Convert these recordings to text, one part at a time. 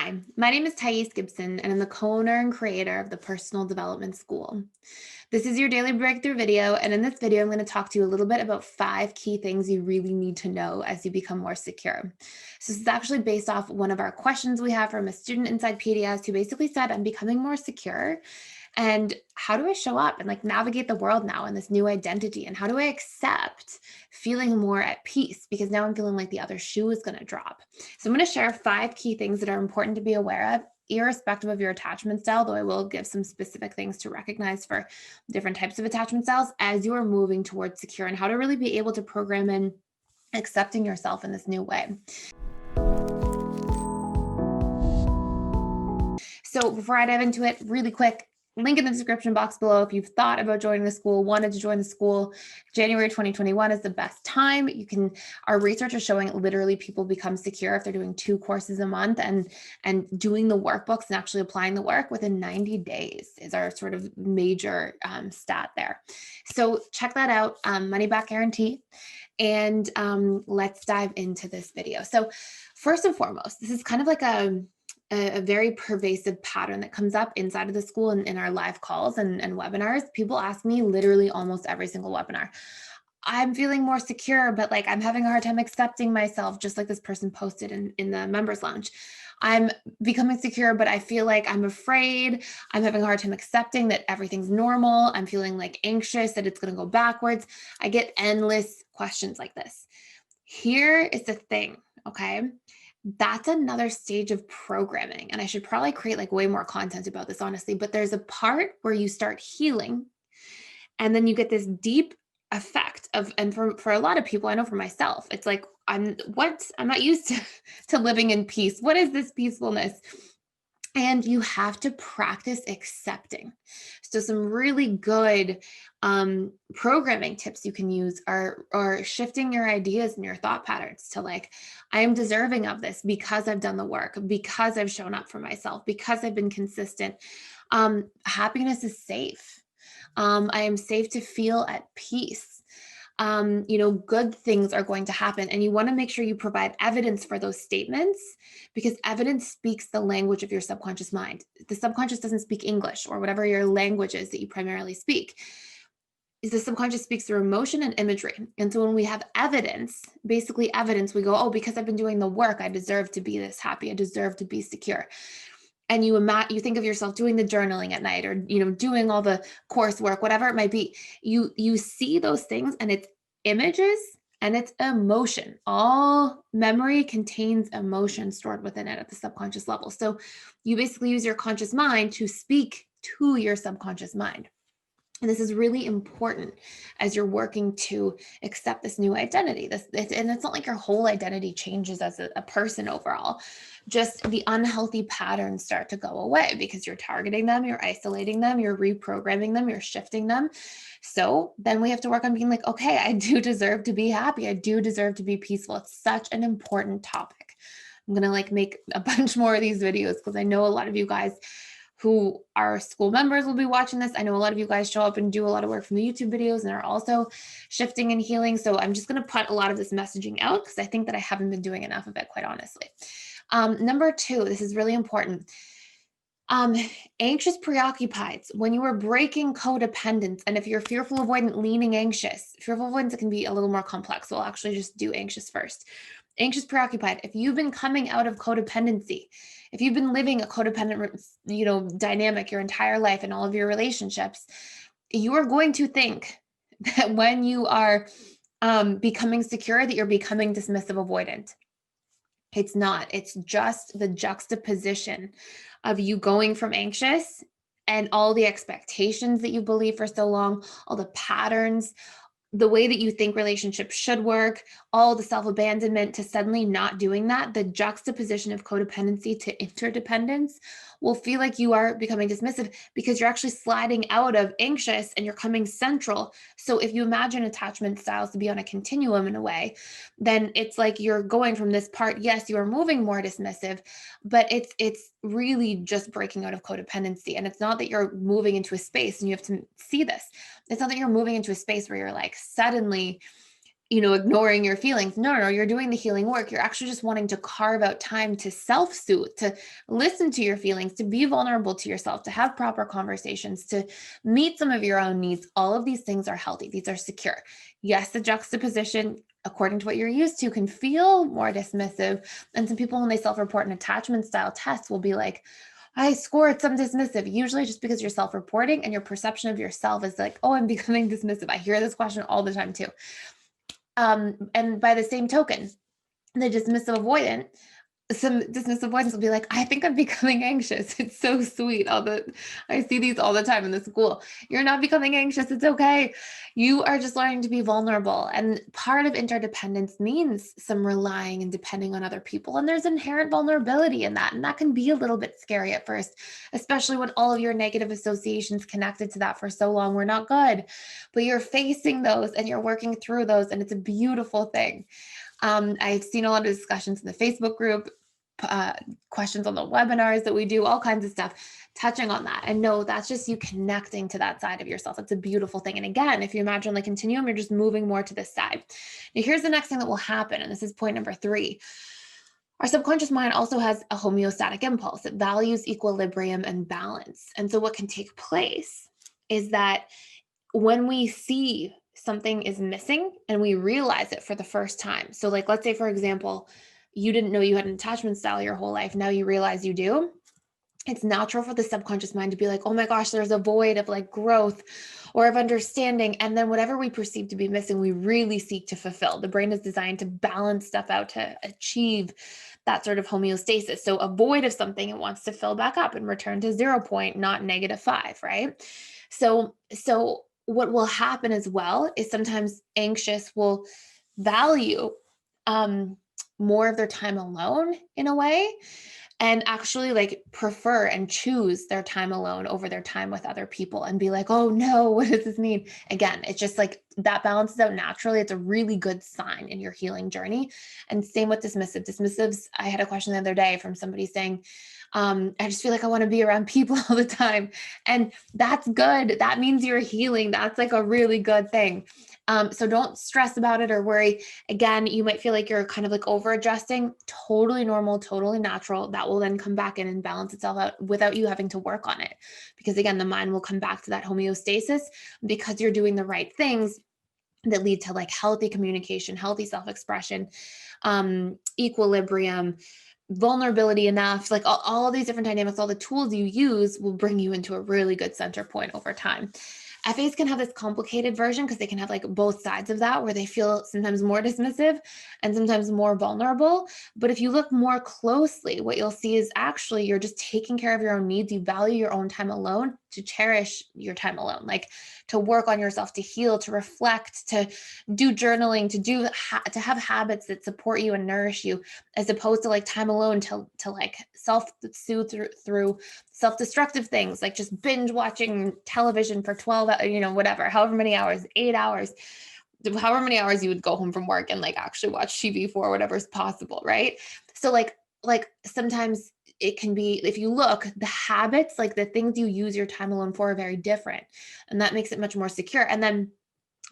Hi, my name is Gibson, and I'm the co-owner and creator of the Personal Development School. This is your daily breakthrough video, and in this video, I'm going to talk to you a little bit about 5 key things you really need to know as you become more secure. So this is actually based off one of our questions we have from a student inside PDS who basically said, I'm becoming more secure. And how do I show up and navigate the world now in this new identity? And how do I accept feeling more at peace? Because now I'm feeling like the other shoe is going to drop. So I'm going to share 5 key things that are important to be aware of, irrespective of your attachment style, though I will give some specific things to recognize for different types of attachment styles as you are moving towards secure, and how to really be able to program in accepting yourself in this new way. So before I dive into it, really quick, link in the description box below if you've thought about joining the school, wanted to join the school. January 2021 is the best time. Our research is showing literally people become secure if they're doing 2 courses a month and doing the workbooks and actually applying the work within 90 days is our sort of major stat there. So check that out, money back guarantee. And let's dive into this video. So first and foremost, this is kind of like a very pervasive pattern that comes up inside of the school and in our live calls and webinars. People ask me literally almost every single webinar, I'm feeling more secure, but I'm having a hard time accepting myself, just like this person posted in the members lounge. I'm becoming secure, but I feel like I'm afraid. I'm having a hard time accepting that everything's normal. I'm feeling anxious that it's going to go backwards. I get endless questions like this. Here is the thing, okay? That's another stage of programming. And I should probably create way more content about this, honestly, but there's a part where you start healing and then you get this deep effect of, and for a lot of people, I know for myself, it's I'm not used to living in peace. What is this peacefulness? And you have to practice accepting. So some really good programming tips you can use are shifting your ideas and your thought patterns to I am deserving of this because I've done the work, because I've shown up for myself, because I've been consistent. Happiness is safe. I am safe to feel at peace. Good things are going to happen. And you want to make sure you provide evidence for those statements, because evidence speaks the language of your subconscious mind. The subconscious doesn't speak English or whatever your language is that you primarily speak. The subconscious speaks through emotion and imagery. And so when we have evidence, basically evidence, we go, oh, because I've been doing the work, I deserve to be this happy. I deserve to be secure. And you think of yourself doing the journaling at night, or doing all the coursework, whatever it might be. You see those things, and it's images and it's emotion. All memory contains emotion stored within it at the subconscious level. So you basically use your conscious mind to speak to your subconscious mind. And this is really important as you're working to accept this new identity. And it's not like your whole identity changes as a person overall. Just the unhealthy patterns start to go away because you're targeting them, you're isolating them, you're reprogramming them, you're shifting them. So then we have to work on being okay, I do deserve to be happy. I do deserve to be peaceful. It's such an important topic. I'm going to make a bunch more of these videos because I know a lot of you guys who are school members will be watching this. I know a lot of you guys show up and do a lot of work from the YouTube videos and are also shifting and healing. So I'm just going to put a lot of this messaging out because I think that I haven't been doing enough of it, quite honestly. Number 2, this is really important. Anxious preoccupied. When you are breaking codependence, and if you're fearful, avoidant, leaning anxious, fearful avoidance, it can be a little more complex. So I'll actually just do anxious first. Anxious preoccupied. If you've been coming out of codependency, if you've been living a codependent, dynamic your entire life and all of your relationships, you are going to think that when you are becoming secure, that you're becoming dismissive avoidant. It's not. It's just the juxtaposition of you going from anxious and all the expectations that you believe for so long, all the patterns, the way that you think relationships should work, all the self-abandonment, to suddenly not doing that. The juxtaposition of codependency to interdependence will feel like you are becoming dismissive because you're actually sliding out of anxious and you're coming central. So if you imagine attachment styles to be on a continuum in a way, then it's like you're going from this part, yes, you are moving more dismissive, but it's really just breaking out of codependency. And it's not that you're moving into a space, and you have to see this. It's not that you're moving into a space where you're suddenly ignoring your feelings. No, you're doing the healing work. You're actually just wanting to carve out time to self-soothe, to listen to your feelings, to be vulnerable to yourself, to have proper conversations, to meet some of your own needs. All of these things are healthy. These are secure. Yes, the juxtaposition, according to what you're used to, can feel more dismissive. And some people, when they self-report an attachment style test, will be like, I scored some dismissive, usually just because you're self-reporting and your perception of yourself is like, oh, I'm becoming dismissive. I hear this question all the time too. And by the same token, the dismissive avoidant, some dismissive avoidance will be like, I think I'm becoming anxious. It's so sweet. I see these all the time in the school. You're not becoming anxious. It's okay. You are just learning to be vulnerable. And part of interdependence means some relying and depending on other people. And there's inherent vulnerability in that. And that can be a little bit scary at first, especially when all of your negative associations connected to that for so long were not good. But you're facing those and you're working through those. And it's a beautiful thing. I've seen a lot of discussions in the Facebook group, questions on the webinars that we do, all kinds of stuff touching on that. And no, that's just you connecting to that side of yourself. It's a beautiful thing. And again, if you imagine like continuum, you're just moving more to this side. Now, here's the next thing that will happen. And this is point number 3. Our subconscious mind also has a homeostatic impulse. It values equilibrium and balance. And so what can take place is that when we see something is missing and we realize it for the first time. So like, let's say, for example, you didn't know you had an attachment style your whole life. Now you realize you do. It's natural for the subconscious mind to be like, oh my gosh, there's a void of like growth or of understanding. And then whatever we perceive to be missing, we really seek to fulfill. The brain is designed to balance stuff out, to achieve that sort of homeostasis. So a void of something, it wants to fill back up and return to 0 point, not -5, right? So what will happen as well is sometimes anxious will value more of their time alone in a way, and actually like prefer and choose their time alone over their time with other people and be like, oh no, what does this mean? Again, it's just like that balances out naturally. It's a really good sign in your healing journey. And same with dismissives. I had a question the other day from somebody saying, I just feel like I want to be around people all the time. And that's good. That means you're healing. That's like a really good thing. So don't stress about it or worry. Again, you might feel like you're kind of like over adjusting. Totally normal, totally natural. That will then come back in and balance itself out without you having to work on it. Because again, the mind will come back to that homeostasis because you're doing the right things that lead to like healthy communication, healthy self-expression, equilibrium, vulnerability enough, like all these different dynamics, all the tools you use will bring you into a really good center point over time. FAs can have this complicated version because they can have like both sides of that where they feel sometimes more dismissive and sometimes more vulnerable. But if you look more closely, what you'll see is actually you're just taking care of your own needs. You value your own time alone, to cherish your time alone, like to work on yourself, to heal, to reflect, to do journaling, to have habits that support you and nourish you, as opposed to like time alone to like self-soothe through self-destructive things like just binge watching television for 12, whatever, however many hours, 8 hours, however many hours you would go home from work and like actually watch TV for whatever's possible, right? So like sometimes it can be, if you look, the habits, like the things you use your time alone for are very different. And that makes it much more secure. And then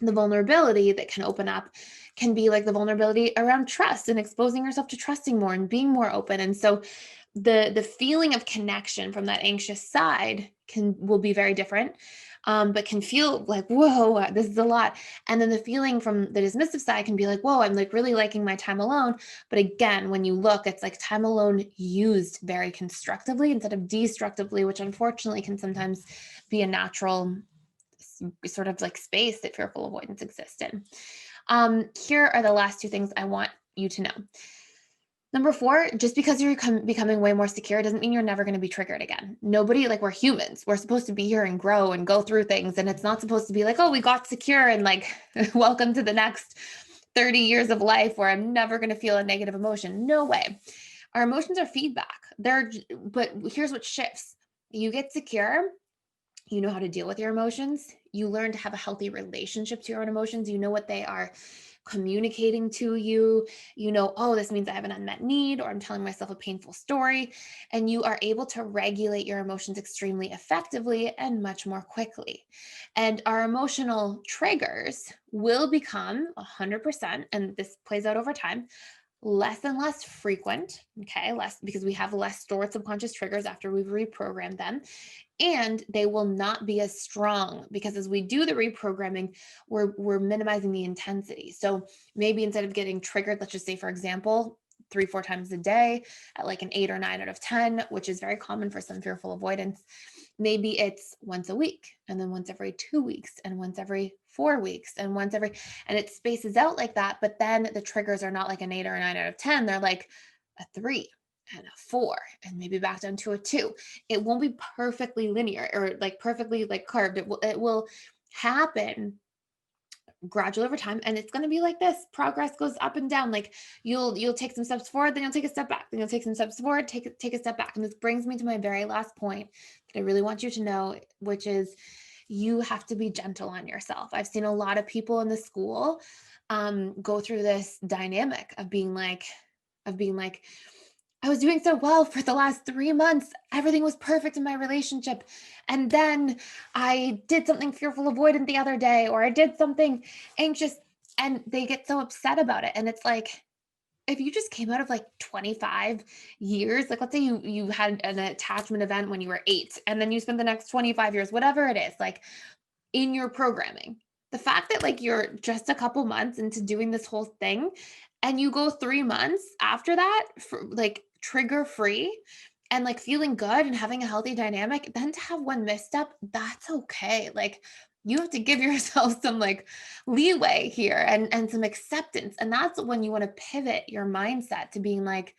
the vulnerability that can open up can be like the vulnerability around trust and exposing yourself to trusting more and being more open. And so the feeling of connection from that anxious side will be very different, but can feel like, whoa, this is a lot. And then the feeling from the dismissive side can be like, whoa, I'm like really liking my time alone. But again, when you look, it's like time alone used very constructively instead of destructively, which unfortunately can sometimes be a natural sort of like space that fearful avoidance exists in. Here are the last 2 things I want you to know. Number 4, just because you're becoming way more secure doesn't mean you're never going to be triggered again. Nobody, like, we're humans. We're supposed to be here and grow and go through things. And it's not supposed to be like, oh, we got secure and like, welcome to the next 30 years of life where I'm never going to feel a negative emotion. No way. Our emotions are feedback. But here's what shifts. You get secure. You know how to deal with your emotions. You learn to have a healthy relationship to your own emotions. You know what they are communicating to you. You know, oh, this means I have an unmet need, or I'm telling myself a painful story. And you are able to regulate your emotions extremely effectively and much more quickly. And our emotional triggers will become 100%, and this plays out over time, less and less frequent, okay, less because we have less stored subconscious triggers after we've reprogrammed them, and they will not be as strong because as we do the reprogramming, we're minimizing the intensity. So maybe instead of getting triggered, let's just say, for example, 3, 4 times a day at like an 8 or 9 out of 10, which is very common for some fearful avoidance. Maybe it's once a week, and then once every 2 weeks, and once every 4 weeks, and once every, and it spaces out like that. But then the triggers are not like an 8 or a 9 out of 10. They're like a 3 and a 4, and maybe back down to a 2. It won't be perfectly linear or like perfectly like carved. It will happen gradually over time, and it's going to be like this. Progress goes up and down. Like you'll take some steps forward, then you'll take a step back, then you'll take some steps forward, take a step back. And this brings me to my very last point that I really want you to know, which is you have to be gentle on yourself. I've seen a lot of people in the school go through this dynamic of being like I was doing so well for the last 3 months. Everything was perfect in my relationship. And then I did something fearful avoidant the other day, or I did something anxious, and they get so upset about it. And it's like, if you just came out of like 25 years, like let's say you had an attachment event when you were 8, and then you spent the next 25 years, whatever it is, like in your programming. The fact that like you're just a couple months into doing this whole thing and you go 3 months after that for like trigger free and like feeling good and having a healthy dynamic, then to have one misstep, that's okay. Like you have to give yourself some like leeway here and some acceptance. And that's when you want to pivot your mindset to being like,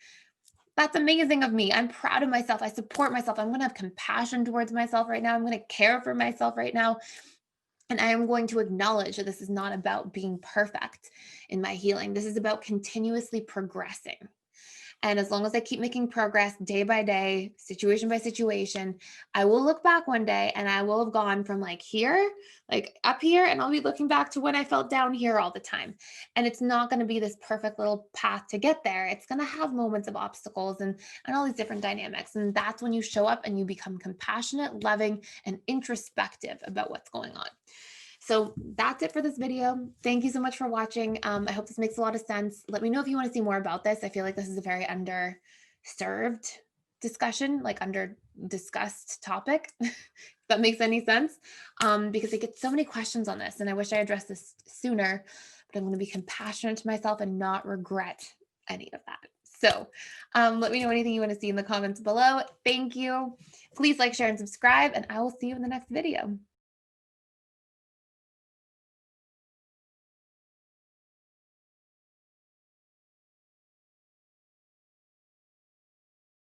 that's amazing of me. I'm proud of myself. I support myself. I'm going to have compassion towards myself right now. I'm going to care for myself right now. And I am going to acknowledge that this is not about being perfect in my healing. This is about continuously progressing. And as long as I keep making progress day by day, situation by situation, I will look back one day and I will have gone from like here, like up here, and I'll be looking back to when I felt down here all the time. And it's not going to be this perfect little path to get there. It's going to have moments of obstacles and all these different dynamics. And that's when you show up and you become compassionate, loving, and introspective about what's going on. So that's it for this video. Thank you so much for watching. I hope this makes a lot of sense. Let me know if you want to see more about this. I feel like this is a very underserved discussion, like under discussed topic, if that makes any sense, because I get so many questions on this and I wish I addressed this sooner, but I'm going to be compassionate to myself and not regret any of that. So let me know anything you want to see in the comments below. Thank you. Please like, share, and subscribe, and I will see you in the next video.